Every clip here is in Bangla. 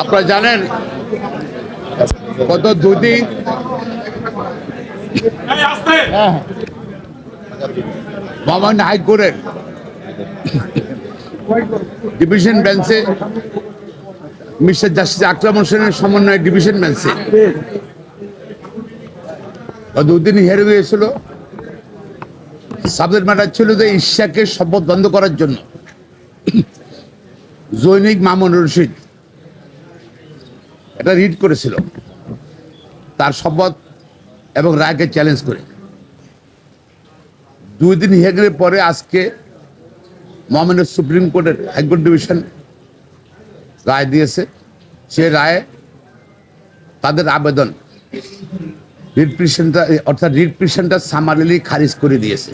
আপনারা জানেন গত দুদিন মহামান্য হাইকোর্টের ডিভিশন বেঞ্চে মিস্টার জাস্টিস আকরাম হোসেনের সমন্বয়ে ডিভিশন বেঞ্চে দুদিন হিয়ারিং হয়েছিল। সাবজেক্ট ম্যাটার ছিল যে ইশাকের শপথ বন্ধ করার জন্য জৈনিক মামুন রশিদ এটা রিড করেছিল তার শপথ এবং রায়কে চ্যালেঞ্জ করে। 2 দিন হিয়ারিংয়ের পরে আজকে মহামান্য সুপ্রিম কোর্টের হাইকোর্ট ডিভিশন রায় দিয়েছে। সে রায়ে তাদের আবেদন রিট পিটিশনটা অর্থাৎ রিট পিটিশনটা সামারিলি খারিজ করে দিয়েছে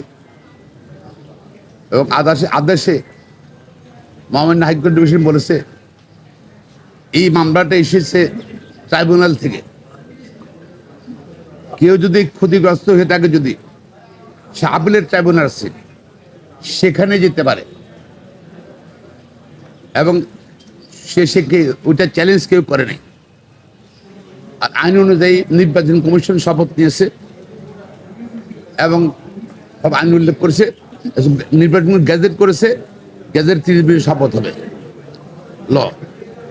এবং আদেশে মহামান্য হাইকোর্ট ডিভিশন বলেছে এই মামলাটা এসেছে ট্রাইব্যুনাল থেকে। কেউ যদি ক্ষতিগ্রস্ত হয়ে থাকে, যদি সে আপিলের ট্রাইব্যুনাল আছে সেখানে যেতে পারে এবং সে ওইটা চ্যালেঞ্জ কেউ করে নাই। আর আইন অনুযায়ী নির্বাচন কমিশন শপথ নিয়েছে এবং সব আইন উল্লেখ করেছে, নির্বাচন গ্যাজেট করেছে, গ্যাজেট 30 দিনে শপথ হবে ল।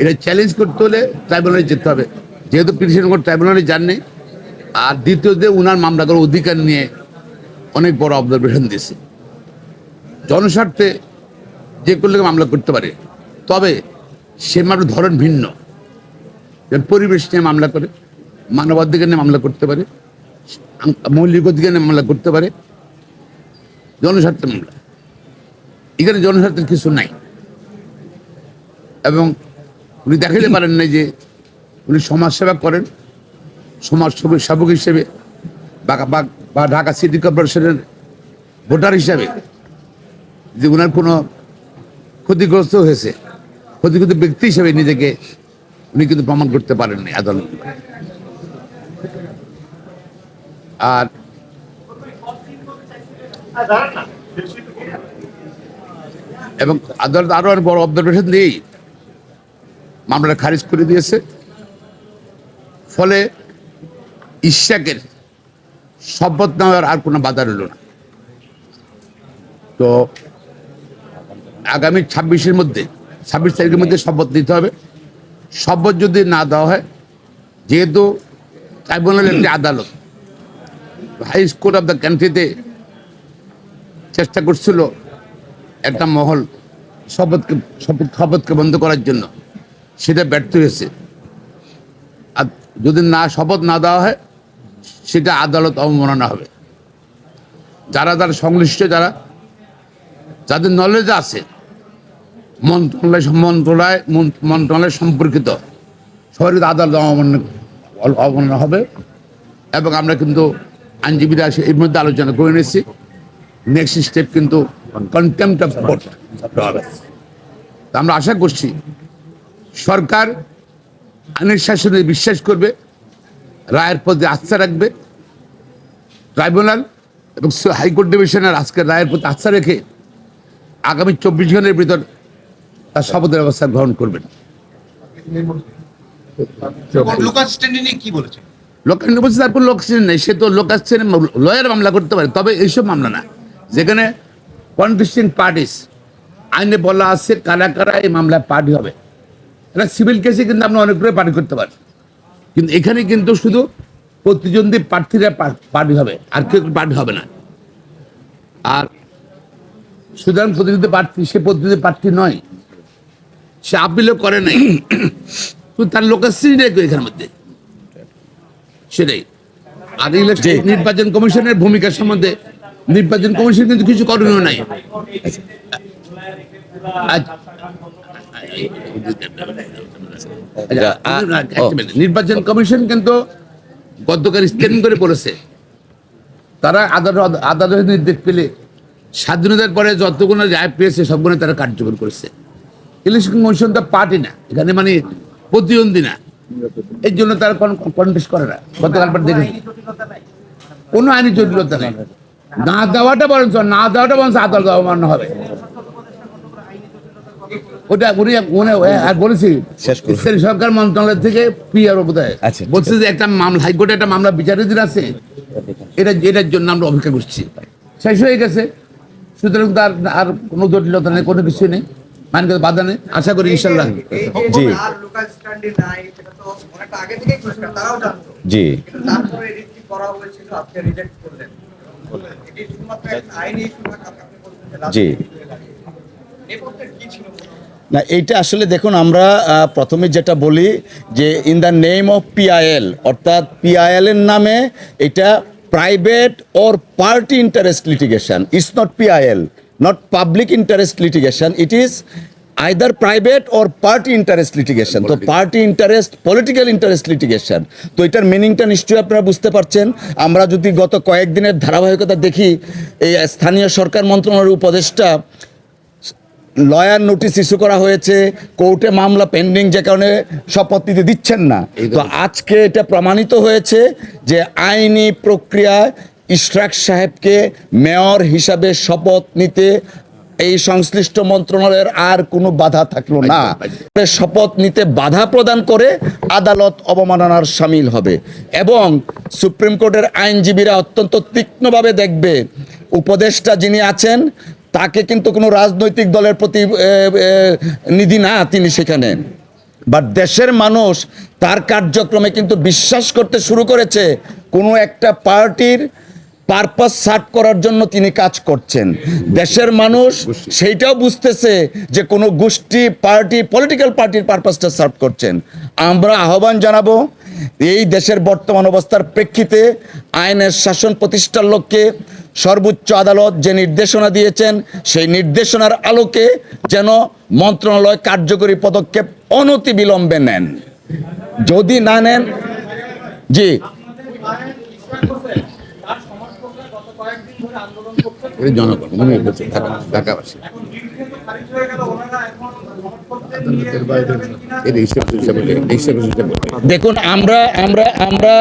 এটা চ্যালেঞ্জ করতে হলে ট্রাইব্যুনালে যেতে হবে, যেহেতু পিটিশন কোর্ট ট্রাইব্যুনালে যাননি। আর দ্বিতীয়ত উনার মামলা করার অধিকার নিয়ে অনেক বড় অবজারভেশন দিয়েছে। জনস্বার্থে যে করলে মামলা করতে পারে, তবে সে মামলার ধরন ভিন্ন। পরিবেশ নিয়ে মামলা করে, মানবাধিকার নিয়ে মামলা করতে পারে, মৌলিক অধিকার নিয়ে মামলা করতে পারে, জনস্বার্থের মামলা। এখানে জনস্বার্থের কিছু নাই এবং উনি দেখাতে পারেন না যে উনি সমাজসেবা করেন, সমাজসেবক হিসেবে বা ঢাকা সিটি কর্পোরেশনের ভোটার হিসাবে যে উনার কোনো ক্ষতিগ্রস্ত হয়েছে, ক্ষতিগ্রস্ত ব্যক্তি হিসেবে নিজেকে উনি কিন্তু প্রমাণ করতে পারেননি আদালত। আর এবং আদালত আরো বড় অবজারভেশন দিয়েই মামলাটা খারিজ করে দিয়েছে। ফলে ইশাকের শপথ নেওয়ার আর কোনো বাধা রইল না। তো আগামী 26 তারিখের মধ্যে শপথ নিতে হবে। শপথ যদি না দেওয়া হয়, যেহেতু ট্রাইব্যুনালের একটি আদালত হাই কোর্ট অফ দ্য কান্ট্রিতে চেষ্টা করছিল একটা মহল শপথকে বন্ধ করার জন্য, সেটা ব্যর্থ হয়েছে। আর যদি শপথ না দেওয়া হয়, সেটা আদালত অবমাননা হবে। যারা সংশ্লিষ্ট, যাদের নলেজ আছে মন্ত্রণালয় সম্পর্কিত, সবারই আদালত অবমাননা হবে। এবং আমরা কিন্তু আইনজীবীরা এর মধ্যে আলোচনা করে নিয়েছি, নেক্সট স্টেপ কিন্তু কন্টেম্পট অফ কোর্ট হবে। আমরা আশা করছি সরকার আইনের শাসনে বিশ্বাস করবে, রায়ের প্রতি আস্থা রাখবে। ট্রাইব্যুনাল এবং হাইকোর্ট ডিভিশনের আজকের রায়ের প্রতি আস্থা রেখে আগামী 24 ঘন্টার ভিতর তার শপথের ব্যবস্থা গ্রহণ করবেন। সে তো লয়ার মামলা করতে পারে, তবে এইসব মামলা না যেখানে কন্টেস্টিং পার্টিস আইনে বলা আছে কারা কারা এই মামলায় পার্টি হবে। এটা সিভিল কেসে কিন্তু আপনি অনেকগুলো পার্টি করতে পারেন, কিন্তু এখানে কিন্তু শুধু প্রতিদ্বন্দ্বী প্রার্থীরা পার্টি হবে, আর কেউ পার্টি হবে না। আর সুতরাং প্রতিদ্বন্দ্বী প্রার্থী, সে প্রতিদ্বন্দ্বী প্রার্থী নয়, সে আপিলও করে নাই, তার লোকাশ্রী নেই এখানের মধ্যে, সেটাই। আর নির্বাচন কমিশনের ভূমিকা সম্বন্ধে নির্বাচন কমিশন কিন্তু কিছু করণীয় নাই। নির্বাচন কমিশন কিন্তু গতকাল স্টেটমেন্ট করে বলেছে তারা আদালতের নির্দেশ পেলে স্বাধীনতার পরে যতগুলো রায় পেয়েছে সবগুলো তারা কার্যকর করেছে। ইলেকশন কমিশন তো পার্টি না, এখানে মানে প্রতিদ্বন্দ্বী না, এর জন্য তারা কন্টেস্ট করে না। গতকাল পর দেখেছি কোনো আইনি জটিলতা নেই। না দেওয়াটা বরঞ্চ আদালত অবমাননা হবে। ওটা উনি উনি আর বলেছি ইসরায়েল সরকার মন্ত্রণালয় থেকে পিআর বোধহয় আচ্ছা, বলছে যে একটা মামলা হাইকোর্টে একটা মামলা বিচারাধীন আছে, এটার জন্য আমরা অপেক্ষা করছি। শেষ হয়ে গেছে, সুতরাং তার আর কোনো জটিলতা নেই, কোনো কিছু নেই, মানে বাধা নেই। আশা করি ইনশাল্লাহ। জি জি জি না, এইটা আসলে দেখুন, আমরা প্রথমে যেটা বলি যে in the name of PIL, অর্থাৎ পিআইএল এর নামে এটা private or party interest litigation, it's not PIL, not public interest litigation, it is either private or party interest litigation. তো party interest, political interest litigation, তো এটার মিনিংটা নিশ্চয়ই আপনারা বুঝতে পারছেন। আমরা যদি গত কয়েকদিনের ধারাবাহিকতা দেখি, এই স্থানীয় সরকার মন্ত্রণালয়ের উপদেষ্টা লয়ার নোটিশ ইস্যু করা হয়েছে, কোর্টে মামলা পেন্ডিং, যে কারণে শপথ নিতে দিচ্ছেন না। তো আজকে এটা প্রমাণিত হয়েছে যে আইনি প্রক্রিয়ায় ইশরাক সাহেবকে মেয়র হিসাবে শপথ নিতে এই সংশ্লিষ্ট মন্ত্রণালয়ের আর কোনো বাধা থাকলো না। শপথ নিতে বাধা প্রদান করে আদালত অবমাননার শামিল হবে। এবং সুপ্রিম কোর্টের আইনজীবীরা অত্যন্ত তীক্ষ্ণভাবে দেখবে, উপদেষ্টা যিনি আছেন তাকে কিন্তু কোনো রাজনৈতিক দলের প্রতিনিধি না তিনি সেখানে, বাট দেশের মানুষ তার কার্যক্রমে কিন্তু বিশ্বাস করতে শুরু করেছে কোনো একটা পার্টির পারপাস সার্ভ করার জন্য তিনি কাজ করছেন। দেশের মানুষ সেইটাও বুঝতেছে যে কোনো গোষ্ঠী, পার্টি, পলিটিক্যাল পার্টির পারপাসটা সার্ভ করছেন। আমরা আহ্বান জানাবো, এই দেশের বর্তমান অবস্থার প্রেক্ষিতে আইনের শাসন প্রতিষ্ঠার লক্ষ্যে সর্বোচ্চ আদালত যে নির্দেশনা দিয়েছেন, সেই নির্দেশনার আলোকে যেন মন্ত্রণালয় কার্যকরী পদক্ষেপ অনতিবিলম্বে নেন। যদি না নেন, জি জনগণ মনে হচ্ছে ঢাকাবাসী দেখুন, আমরা আমরা আমরা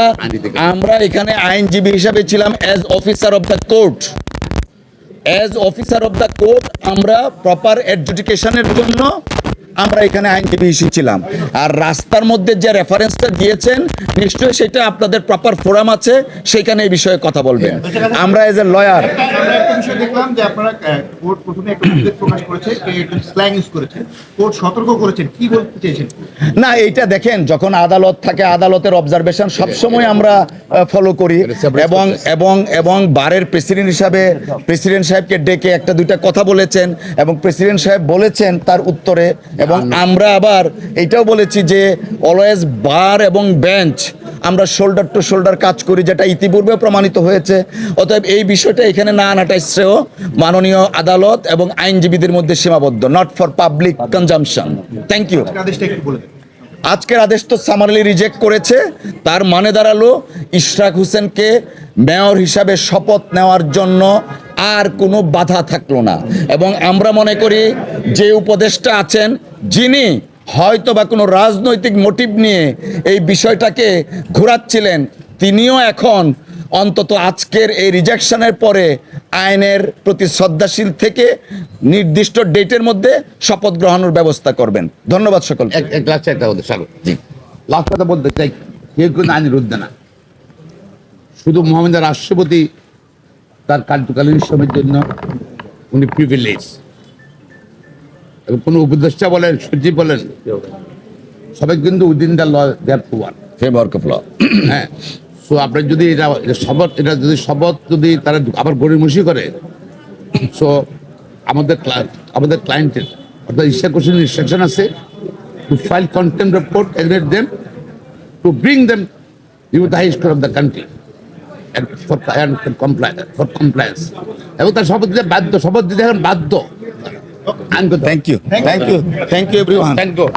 আমরা এখানে আইনজীবী হিসাবে ছিলাম as officer of the court, as officer of the court আমরা প্রপার অ্যাডজুডিকেশনের জন্য আমরা এখানে আইনজীবী হিসেবে ছিলাম। আর রাস্তার মধ্যে যে রেফারেন্সটা দিয়েছেন, নিশ্চয়ই সেটা আপনাদের প্রপার ফোরাম আছে, সেখানে এই বিষয়ে কথা বলবেন। আমরা এজ এ লয়ার দেখলাম যে আপনারা কোর্ট প্রথমে একটা উদ্বেগ প্রকাশ করেছে, স্ল্যাং ইউজ করেছে, কোর্ট সতর্ক করেছেন, কি বলতে চেয়েছেন? না, এইটা দেখেন, যখন আদালত থাকে, আদালতের অবজারভেশন সবসময় আমরা ফলো করি। এবং এবং এবং বারের প্রেসিডেন্ট হিসাবে প্রেসিডেন্ট সাহেবকে ডেকে একটা দুইটা কথা বলেছেন, এবং প্রেসিডেন্ট সাহেব বলেছেন তার উত্তরে। এবং আমরা আবার এইটাও বলেছি যে অলওয়েজ বার এবং বেঞ্চ আমরা শোল্ডার টু শোল্ডার কাজ করি, যেটা ইতিপূর্বে প্রমাণিত হয়েছে। অতএব এই বিষয়টা এখানে না আনাটাই শ্রেয়। মাননীয় আদালত এবং আইনজীবীদের মধ্যে সীমাবদ্ধ, not for public consumption. Thank you. আজকের আদেশ তো সামারলি রিজেক্ট করেছে, তার মানে দাঁড়ালো ইশরাক হোসেনকে মেয়র হিসাবে শপথ নেওয়ার জন্য আর কোনো বাধা থাকলো না। এবং আমরা মনে করি যে উপদেষ্টা আছেন, যিনি হয়তো বা কোনো রাজনৈতিক মোটিভ নিয়ে এই বিষয়টাকে ঘোরাচ্ছিলেন, তিনিও এখন অন্তত আজকের এই রিজেকশনের পরে আইনের প্রতি শ্রদ্ধাশীল থেকে নির্দিষ্ট ডেটের মধ্যে শপথ গ্রহণের ব্যবস্থা করবেন। ধন্যবাদ সকল। লাস্ট কথা বলতে চাই, কেউ কিন্তু আইনের ঊর্ধ্বে না। শুধু মহামেদার রাষ্ট্রপতি তার কার্যকালীন সময়ের জন্য উনি প্রিভিলেজ, এবং কোনো উপদেষ্টা বলেন, সচিব বলেন, সবাই কিন্তু within the law they have to work framework of law. হ্যাঁ, সো আপনার যদি শপথ যদি তারা আবার গড়িমসি করে, সো আমাদের ক্লায়েন্টের অর্থাৎ ইশরাক হোসেনের ইনস্ট্রাকশন আছে to file contempt report against them, to bring them you the highest court of the country for compliance, এবং তার শপথ দিতে বাধ্য, শপথ দিতে এখন বাধ্য। Thank you, thank you, thank you everyone. Thank you.